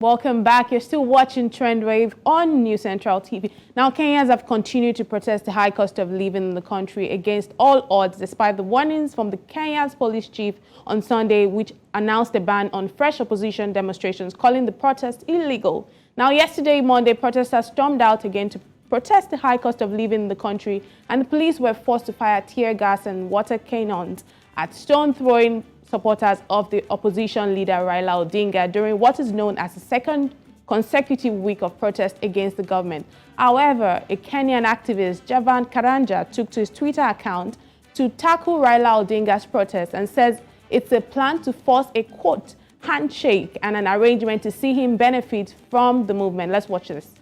Welcome back. You're still watching Trend Wave on New Central TV. Now, Kenyans have continued to protest the high cost of living in the country against all odds, despite the warnings from the Kenya's police chief on Sunday, which announced a ban on fresh opposition demonstrations, calling the protest illegal. Now, yesterday, Monday, protesters stormed out again to protest the high cost of living in the country, and the police were forced to fire tear gas and water cannons at stone-throwing supporters of the opposition leader Raila Odinga during what is known as the second consecutive week of protest against the government. However, a Kenyan activist, Javan Karanja, took to his Twitter account to tackle Raila Odinga's protest and says it's a plan to force a, quote, handshake and an arrangement to see him benefit from the movement. Let's watch this.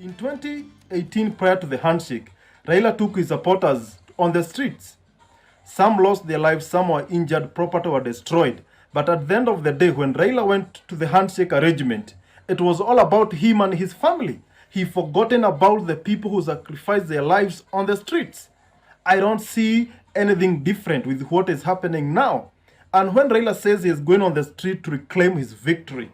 In 2018, prior to the handshake, Raila took his supporters on the streets. Some lost their lives, some were injured, property were destroyed. But at the end of the day, when Raila went to the handshake arrangement, it was all about him and his family. He forgotten about the people who sacrificed their lives on the streets. I don't see anything different with what is happening now. And when Raila says he is going on the street to reclaim his victory,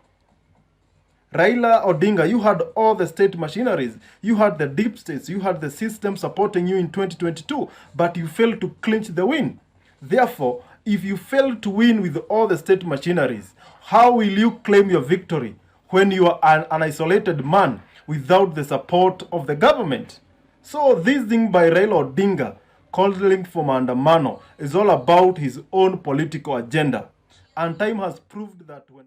Raila Odinga, you had all the state machineries, you had the deep states, you had the system supporting you in 2022, but you failed to clinch the win. Therefore, if you fail to win with all the state machineries, how will you claim your victory when you are an isolated man without the support of the government? So this thing by Raila Odinga, calling for maandamano, is all about his own political agenda. And time has proved that when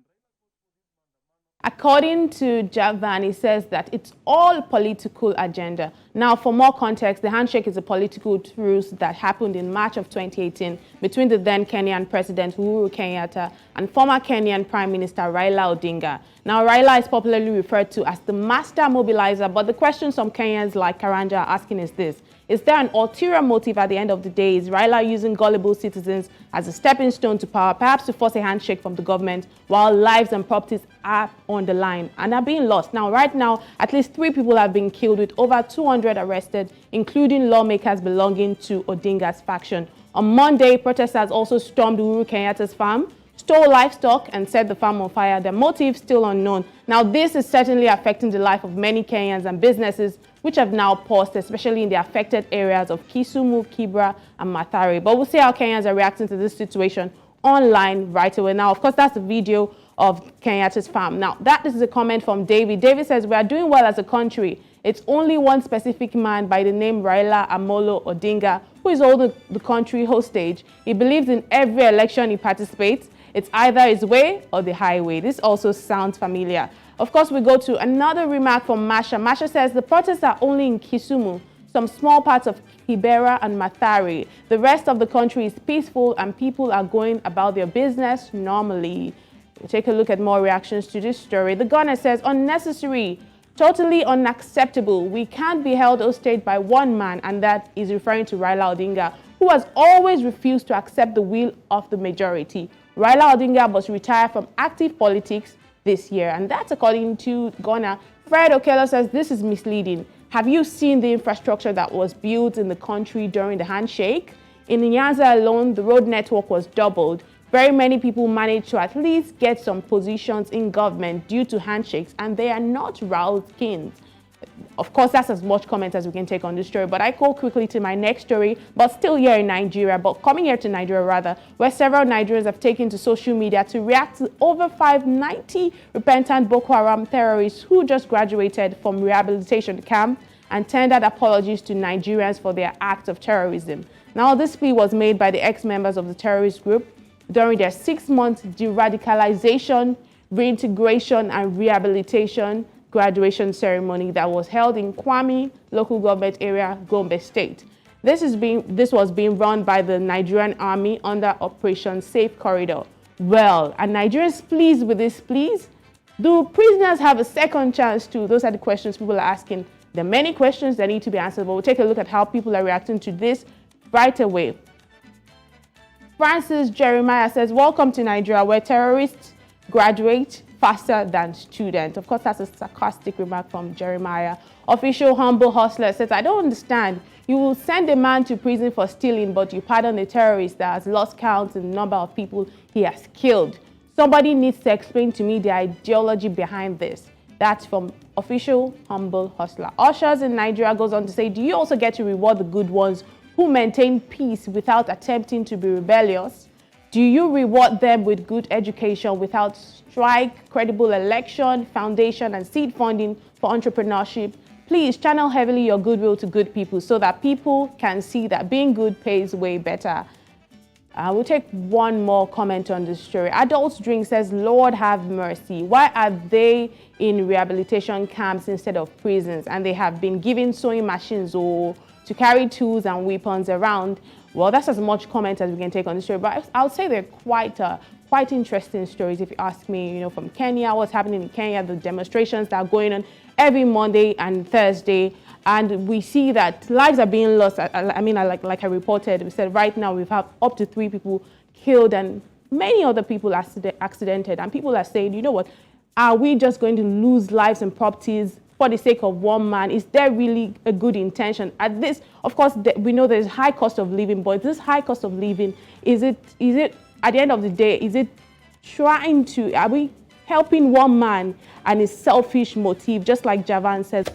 According to Javan, he says that it's all political agenda. Now, for more context, the handshake is a political truce that happened in March of 2018 between the then Kenyan President Uhuru Kenyatta and former Kenyan Prime Minister Raila Odinga. Now, Raila is popularly referred to as the master mobilizer, but the question some Kenyans like Karanja are asking is this: is there an ulterior motive at the end of the day? Is Raila using gullible citizens as a stepping stone to power, perhaps to force a handshake from the government while lives and properties are on the line and are being lost? Now, right now, at least 3 people have been killed with over 200 arrested, including lawmakers belonging to Odinga's faction. On Monday, protesters also stormed Uhuru Kenyatta's farm, stole livestock and set the farm on fire. Their motive still unknown. Now, this is certainly affecting the life of many Kenyans and businesses, which have now paused, especially in the affected areas of Kisumu, Kibra, and Mathare. But we'll see how Kenyans are reacting to this situation online right away. Now, of course, that's the video of Kenyatta's farm. Now, that is a comment from David. David says, we are doing well as a country. It's only one specific man by the name Raila Amolo Odinga who is holding the country hostage. He believes in every election he participates. It's either his way or the highway. This also sounds familiar. Of course, we go to another remark from Masha. Masha says the protests are only in Kisumu, some small parts of Kibera and Mathare. The rest of the country is peaceful and people are going about their business normally. We'll take a look at more reactions to this story. The Gunner says, unnecessary, totally unacceptable. We can't be held hostage by one man, and that is referring to Raila Odinga, who has always refused to accept the will of the majority. Raila Odinga must retire from active politics this year, and that's according to Ghana. Fred Okello says this is misleading. Have you seen the infrastructure that was built in the country during the handshake? In Nyanza alone, the road network was doubled. Very many people managed to at least get some positions in government due to handshakes, and they are not Raul's kins. Of course, that's as much comment as we can take on this story, but I go quickly to my next story, but still here in Nigeria, but coming here to Nigeria rather, where several Nigerians have taken to social media to react to over 590 repentant Boko Haram terrorists who just graduated from rehabilitation camp and tendered apologies to Nigerians for their act of terrorism. Now, this plea was made by the ex-members of the terrorist group during their 6-month de-radicalization, reintegration, and rehabilitation graduation ceremony that was held in Kwame local government area, Gombe State. This was being run by the Nigerian Army under Operation Safe Corridor. Well, are Nigerians pleased with this, please? Do prisoners have a second chance too? Those are the questions people are asking. There are many questions that need to be answered, but we'll take a look at how people are reacting to this right away. Francis Jeremiah says, welcome to Nigeria, where terrorists graduate faster than students. Of course, that's a sarcastic remark from Jeremiah. Official Humble Hustler says, I don't understand. You will send a man to prison for stealing, but you pardon a terrorist that has lost count in the number of people he has killed. Somebody needs to explain to me the ideology behind this. That's from official humble hustler. Ushers in Nigeria goes on to say, do you also get to reward the good ones who maintain peace without attempting to be rebellious? Do you reward them with good education without strike, credible election, foundation, and seed funding for entrepreneurship? Please channel heavily your goodwill to good people so that people can see that being good pays way better. We'll take one more comment on this story. Adults Drink says, Lord have mercy. Why are they in rehabilitation camps instead of prisons? And they have been given sewing machines or to carry tools and weapons around. Well, that's as much comment as we can take on the story. But I would say they're quite interesting stories, if you ask me. You know, from Kenya, what's happening in Kenya, the demonstrations that are going on every Monday and Thursday. And we see that lives are being lost. I mean, like I reported, we said right now we've had up to 3 people killed and many other people accidented. And people are saying, you know what, are we just going to lose lives and properties for the sake of one man? Is there really a good intention? At this, of course, we know there's high cost of living, but this high cost of living, is it at the end of the day, is it are we helping one man and his selfish motive, just like Javan says?